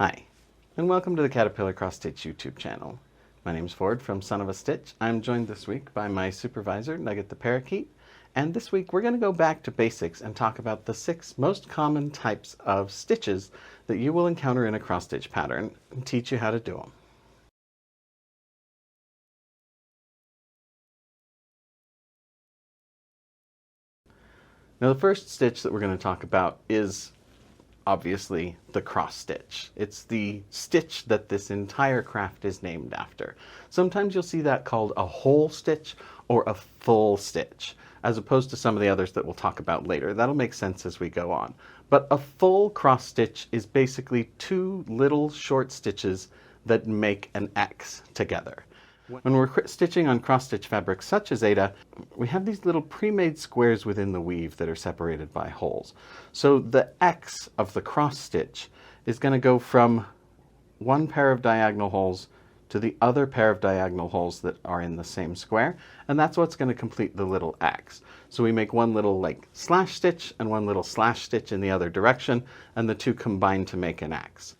Hi, and welcome to the Caterpillar Cross Stitch YouTube channel. My name's Ford from Son of a Stitch. I'm joined this week by my supervisor, Nugget the Parakeet, and this week we're going to go back to basics and talk about the 6 most common types of stitches that you will encounter in a cross stitch pattern and teach you how to do them. Now the first stitch that we're going to talk about is obviously the cross stitch. It's the stitch that this entire craft is named after. Sometimes you'll see that called a whole stitch or a full stitch, as opposed to some of the others that we'll talk about later. That'll make sense as we go on. But a full cross stitch is basically 2 little short stitches that make an X together. When we're stitching on cross-stitch fabrics such as Aida, we have these little pre-made squares within the weave that are separated by holes. So the X of the cross-stitch is going to go from one pair of diagonal holes to the other pair of diagonal holes that are in the same square, and that's what's going to complete the little X. So we make one little like slash stitch and one little slash stitch in the other direction, and the 2 combine to make an X.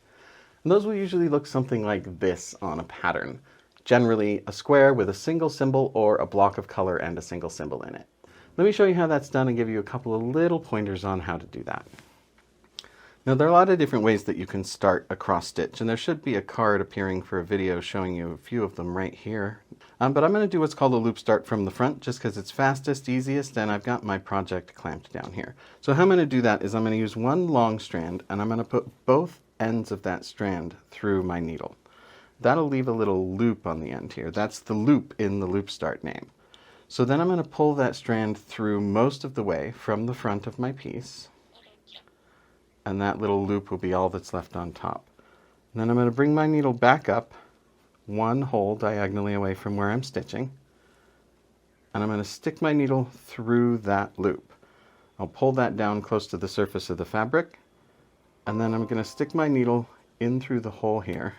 And those will usually look something like this on a pattern. Generally a square with a single symbol or a block of color and a single symbol in it. Let me show you how that's done and give you a couple of little pointers on how to do that. Now there are a lot of different ways that you can start a cross stitch, and there should be a card appearing for a video showing you a few of them right here. But I'm going to do what's called a loop start from the front just because it's fastest, easiest, and I've got my project clamped down here. So how I'm going to do that is I'm going to use one long strand and I'm going to put both ends of that strand through my needle. That'll leave a little loop on the end here. That's the loop in the loop start name. So then I'm going to pull that strand through most of the way from the front of my piece, and that little loop will be all that's left on top. And then I'm going to bring my needle back up one hole diagonally away from where I'm stitching, and I'm going to stick my needle through that loop. I'll pull that down close to the surface of the fabric, and then I'm going to stick my needle in through the hole here.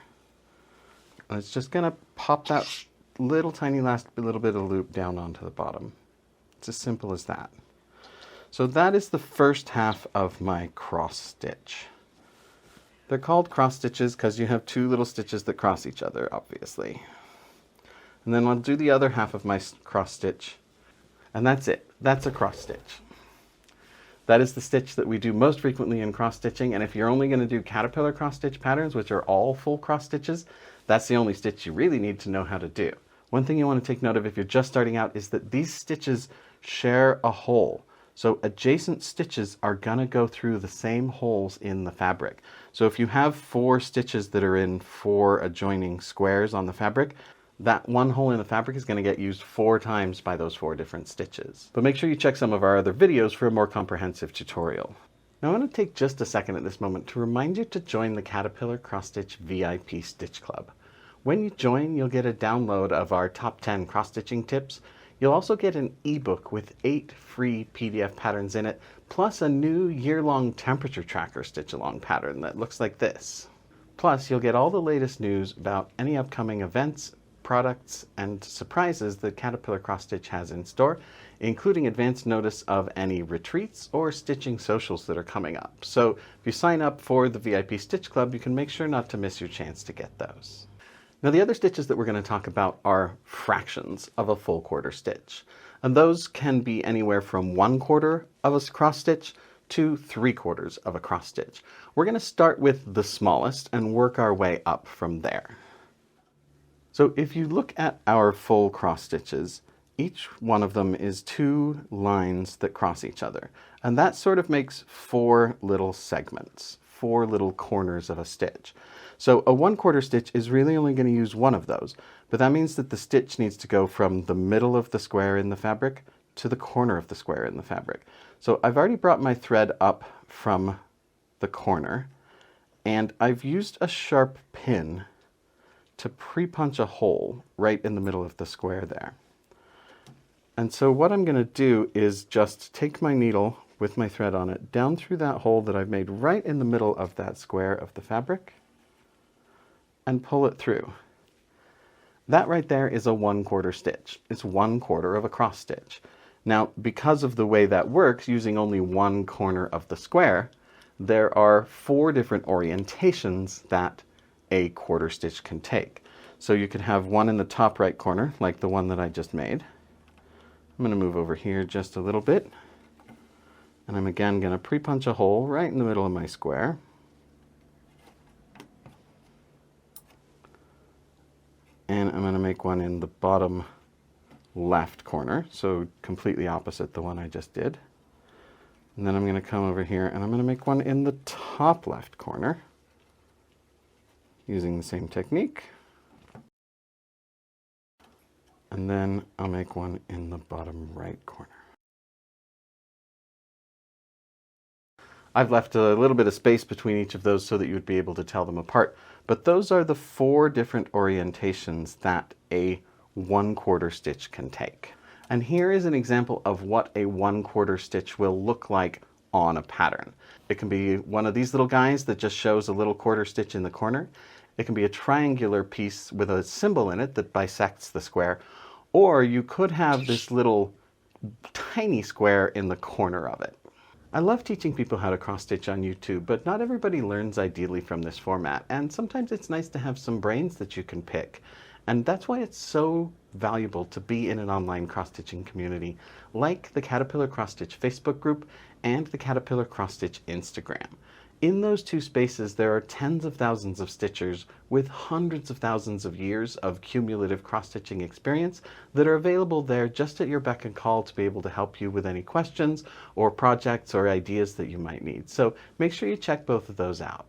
And it's just going to pop that little tiny last little bit of loop down onto the bottom. It's as simple as that. So that is the first half of my cross stitch. They're called cross stitches because you have 2 little stitches that cross each other, obviously. And then I'll do the other half of my cross stitch, and that's it. That's a cross stitch. That is the stitch that we do most frequently in cross stitching, and if you're only going to do caterpillar cross stitch patterns, which are all full cross stitches, that's the only stitch you really need to know how to do. One thing you want to take note of if you're just starting out is that these stitches share a hole. So adjacent stitches are going to go through the same holes in the fabric. So if you have 4 stitches that are in 4 adjoining squares on the fabric, that one hole in the fabric is going to get used 4 times by those 4 different stitches. But make sure you check some of our other videos for a more comprehensive tutorial. Now I want to take just a second at this moment to remind you to join the Caterpillar Cross Stitch VIP Stitch Club. When you join, you'll get a download of our top 10 cross stitching tips. You'll also get an ebook with 8 free PDF patterns in it, plus a new year-long temperature tracker stitch-along pattern that looks like this. Plus, you'll get all the latest news about any upcoming events, products, and surprises that Caterpillar Cross Stitch has in store, including advance notice of any retreats or stitching socials that are coming up. So if you sign up for the VIP Stitch Club, you can make sure not to miss your chance to get those. Now the other stitches that we're going to talk about are fractions of a full quarter stitch. And those can be anywhere from 1/4 of a cross stitch to 3/4 of a cross stitch. We're going to start with the smallest and work our way up from there. So if you look at our full cross stitches, each one of them is 2 lines that cross each other. And that sort of makes 4 little segments, 4 little corners of a stitch. So a 1/4 stitch is really only going to use one of those, but that means that the stitch needs to go from the middle of the square in the fabric to the corner of the square in the fabric. So I've already brought my thread up from the corner, and I've used a sharp pin to pre-punch a hole right in the middle of the square there. And so what I'm going to do is just take my needle with my thread on it down through that hole that I've made right in the middle of that square of the fabric and pull it through. That right there is a 1/4 stitch. It's 1/4 of a cross stitch. Now, because of the way that works, using only one corner of the square, there are 4 different orientations that a quarter stitch can take. So you could have one in the top right corner, like the one that I just made. I'm going to move over here just a little bit, and I'm again going to pre-punch a hole right in the middle of my square. And I'm going to make one in the bottom left corner, so completely opposite the one I just did. And then I'm going to come over here and I'm going to make one in the top left corner using the same technique. And then I'll make one in the bottom right corner. I've left a little bit of space between each of those so that you would be able to tell them apart. But those are the 4 different orientations that a 1/4 stitch can take. And here is an example of what a 1/4 stitch will look like on a pattern. It can be one of these little guys that just shows a little quarter stitch in the corner. It can be a triangular piece with a symbol in it that bisects the square. Or you could have this little tiny square in the corner of it. I love teaching people how to cross stitch on YouTube, but not everybody learns ideally from this format, and sometimes it's nice to have some brains that you can pick. And that's why it's so valuable to be in an online cross-stitching community like the Caterpillar Cross Stitch Facebook group and the Caterpillar Cross Stitch Instagram. In those 2 spaces, there are tens of thousands of stitchers with hundreds of thousands of years of cumulative cross-stitching experience that are available there just at your beck and call to be able to help you with any questions or projects or ideas that you might need. So make sure you check both of those out.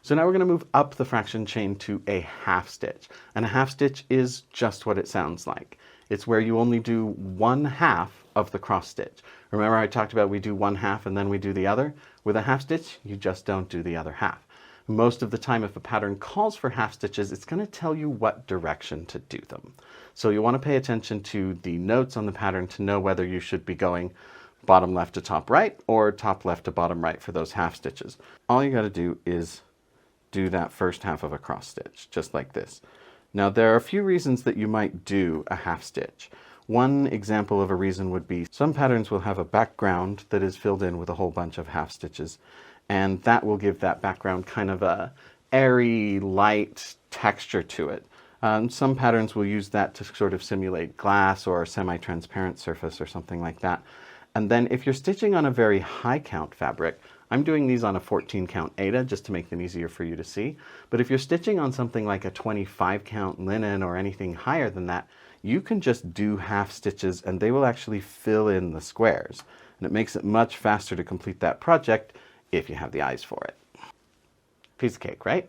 So now we're going to move up the fraction chain to a half stitch. And a half stitch is just what it sounds like. It's where you only do 1/2 of the cross stitch. Remember I talked about we do 1/2 and then we do the other? With a half stitch, you just don't do the other half. Most of the time, if a pattern calls for half stitches, it's going to tell you what direction to do them. So you want to pay attention to the notes on the pattern to know whether you should be going bottom left to top right or top left to bottom right for those half stitches. All you got to do is do that first half of a cross stitch, just like this. Now there are a few reasons that you might do a half stitch. One example of a reason would be some patterns will have a background that is filled in with a whole bunch of half stitches, and that will give that background kind of a airy, light texture to it. Some patterns will use that to sort of simulate glass or a semi-transparent surface or something like that. And then if you're stitching on a very high count fabric, I'm doing these on a 14 count Aida just to make them easier for you to see. But if you're stitching on something like a 25 count linen or anything higher than that, you can just do half stitches and they will actually fill in the squares. And it makes it much faster to complete that project if you have the eyes for it. Piece of cake, right?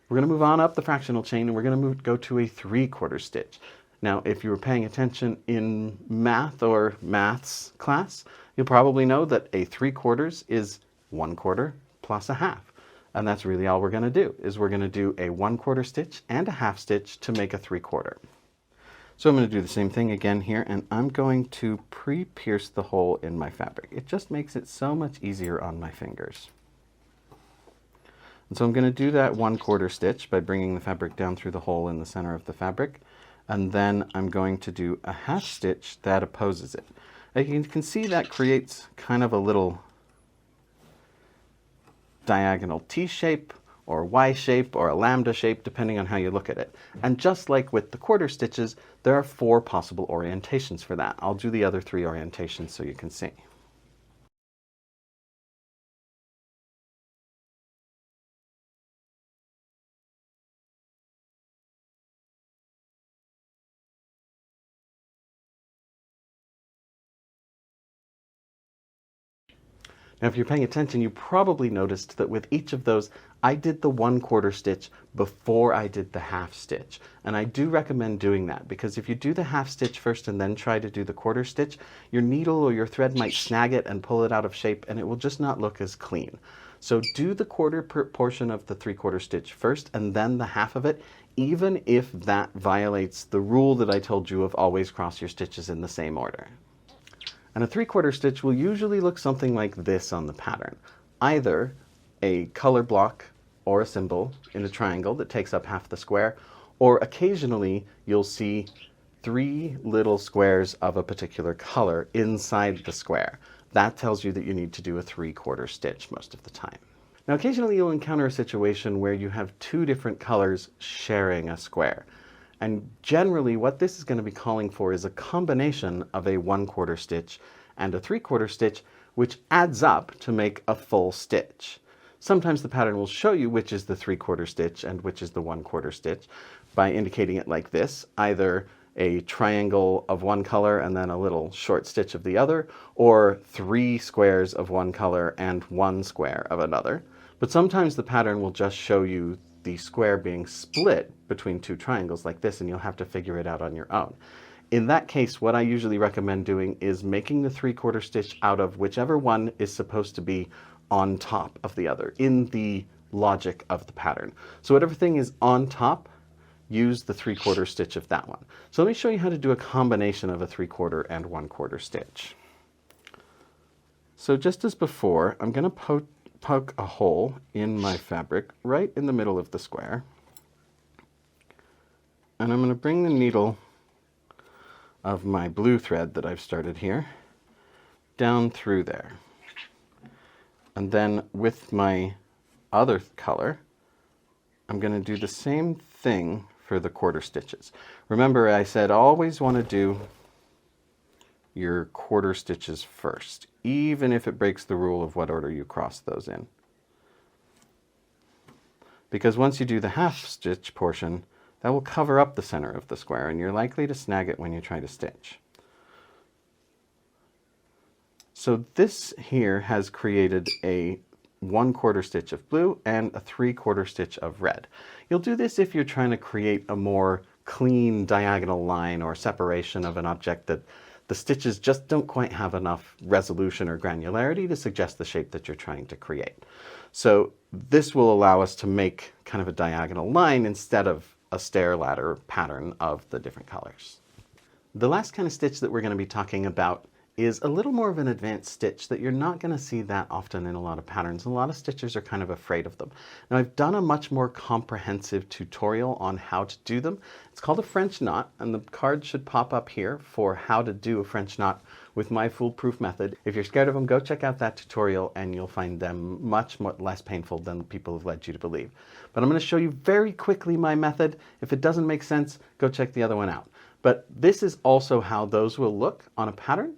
We're going to move on up the fractional chain and we're going to go to a 3/4 stitch. Now, if you were paying attention in math or maths class, you'll probably know that a 3/4 is 1/4 plus a half. And that's really all we're going to do, is we're going to do a 1/4 stitch and a half stitch to make a 3/4. So I'm going to do the same thing again here, and I'm going to pre-pierce the hole in my fabric. It just makes it so much easier on my fingers. And so I'm going to do that 1/4 stitch by bringing the fabric down through the hole in the center of the fabric, and then I'm going to do a half stitch that opposes it. As you can see, that creates kind of a little diagonal T shape or Y shape or a lambda shape, depending on how you look at it. And just like with the quarter stitches, there are 4 possible orientations for that. I'll do the other 3 orientations so you can see. Now, if you're paying attention, you probably noticed that with each of those, I did the 1/4 stitch before I did the half stitch. And I do recommend doing that, because if you do the half stitch first and then try to do the quarter stitch, your needle or your thread might snag it and pull it out of shape, and it will just not look as clean. So do the quarter portion of the 3/4 stitch first and then the half of it, even if that violates the rule that I told you of always cross your stitches in the same order. And a 3/4 stitch will usually look something like this on the pattern. Either a color block or a symbol in a triangle that takes up half the square, or occasionally you'll see 3 little squares of a particular color inside the square. that tells you that you need to do a 3/4 stitch most of the time. Now occasionally you'll encounter a situation where you have two different colors sharing a square. And generally what this is going to be calling for is a combination of a 1/4 stitch and a 3/4 stitch, which adds up to make a full stitch. Sometimes the pattern will show you which is the 3/4 stitch and which is the 1/4 stitch by indicating it like this, either a triangle of one color and then a little short stitch of the other, or 3 squares of one color and 1 square of another. But sometimes the pattern will just show you the square being split between 2 triangles like this, and you'll have to figure it out on your own. In that case, what I usually recommend doing is making the 3/4 stitch out of whichever one is supposed to be on top of the other in the logic of the pattern. So whatever thing is on top, use the 3/4 stitch of that one. So let me show you how to do a combination of a 3/4 and 1/4 stitch. So just as before, I'm going to poke a hole in my fabric right in the middle of the square. And I'm going to bring the needle of my blue thread that I've started here down through there. And then with my other color, I'm going to do the same thing for the 1/4 stitches. Remember, I said always want to do your 1/4 stitches first, even if it breaks the rule of what order you cross those in. Because once you do the 1/2 stitch portion, that will cover up the center of the square, and you're likely to snag it when you try to stitch. So this here has created a 1/4 stitch of blue and a 3/4 stitch of red. You'll do this if you're trying to create a more clean diagonal line or separation of an object that the stitches just don't quite have enough resolution or granularity to suggest the shape that you're trying to create. So this will allow us to make kind of a diagonal line instead of a stair ladder pattern of the different colors. The last kind of stitch that we're going to be talking about is a little more of an advanced stitch that you're not going to see that often in a lot of patterns. A lot of stitchers are kind of afraid of them. Now I've done a much more comprehensive tutorial on how to do them. It's called a French knot, and the card should pop up here for how to do a French knot with my foolproof method. If you're scared of them, go check out that tutorial and you'll find them much less painful than people have led you to believe. But I'm going to show you very quickly my method. If it doesn't make sense, go check the other one out. But this is also how those will look on a pattern.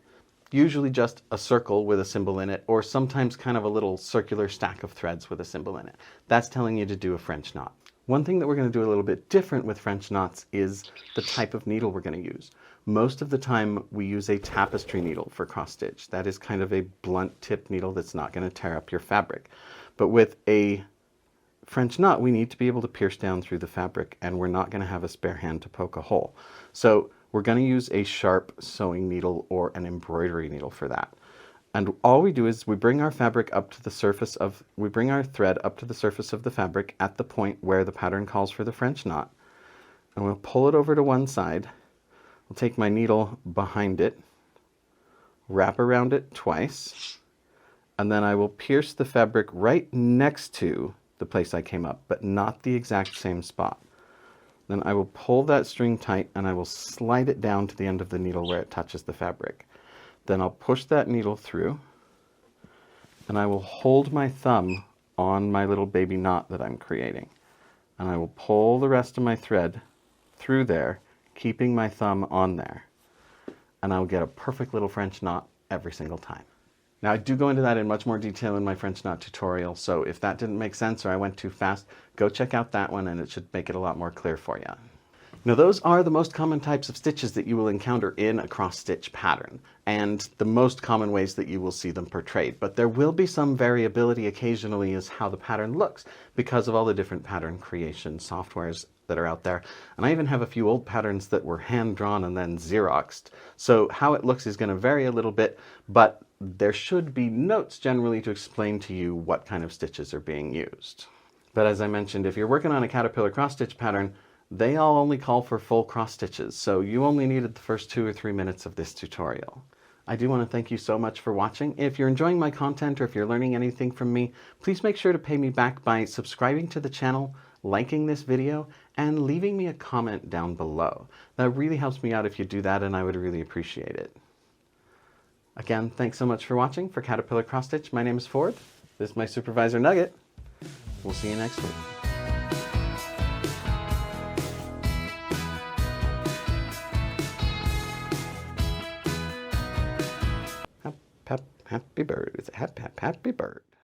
Usually just a circle with a symbol in it, or sometimes kind of a little circular stack of threads with a symbol in it. That's telling you to do a French knot. One thing that we're going to do a little bit different with French knots is the type of needle we're going to use. Most of the time we use a tapestry needle for cross stitch. That is kind of a blunt tip needle that's not going to tear up your fabric. But with a French knot, we need to be able to pierce down through the fabric, and we're not going to have a spare hand to poke a hole. So we're going to use a sharp sewing needle or an embroidery needle for that. And all we do is we bring our fabric up to the surface of, we bring our thread up to the surface of the fabric at the point where the pattern calls for the French knot. And we'll pull it over to one side. I'll take my needle behind it, wrap around it twice, and then I will pierce the fabric right next to the place I came up, but not the exact same spot. Then I will pull that string tight and I will slide it down to the end of the needle where it touches the fabric. Then I'll push that needle through and I will hold my thumb on my little baby knot that I'm creating. And I will pull the rest of my thread through there, keeping my thumb on there. And I will get a perfect little French knot every single time. Now I do go into that in much more detail in my French knot tutorial, so if that didn't make sense or I went too fast, go check out that one and it should make it a lot more clear for you. Now those are the most common types of stitches that you will encounter in a cross-stitch pattern, and the most common ways that you will see them portrayed. But there will be some variability occasionally as how the pattern looks because of all the different pattern creation softwares that are out there. And I even have a few old patterns that were hand-drawn and then Xeroxed. So how it looks is going to vary a little bit, but there should be notes generally to explain to you what kind of stitches are being used. But as I mentioned, if you're working on a caterpillar cross-stitch pattern, they all only call for full cross stitches, so you only needed the first 2 or 3 minutes of this tutorial. I do want to thank you so much for watching. If you're enjoying my content or if you're learning anything from me, please make sure to pay me back by subscribing to the channel, liking this video, and leaving me a comment down below. That really helps me out if you do that, and I would really appreciate it. Again, thanks so much for watching. For Caterpillar Cross Stitch, my name is Ford. This is my supervisor, Nugget. We'll see you next week. Happy bird. It's a happy bird.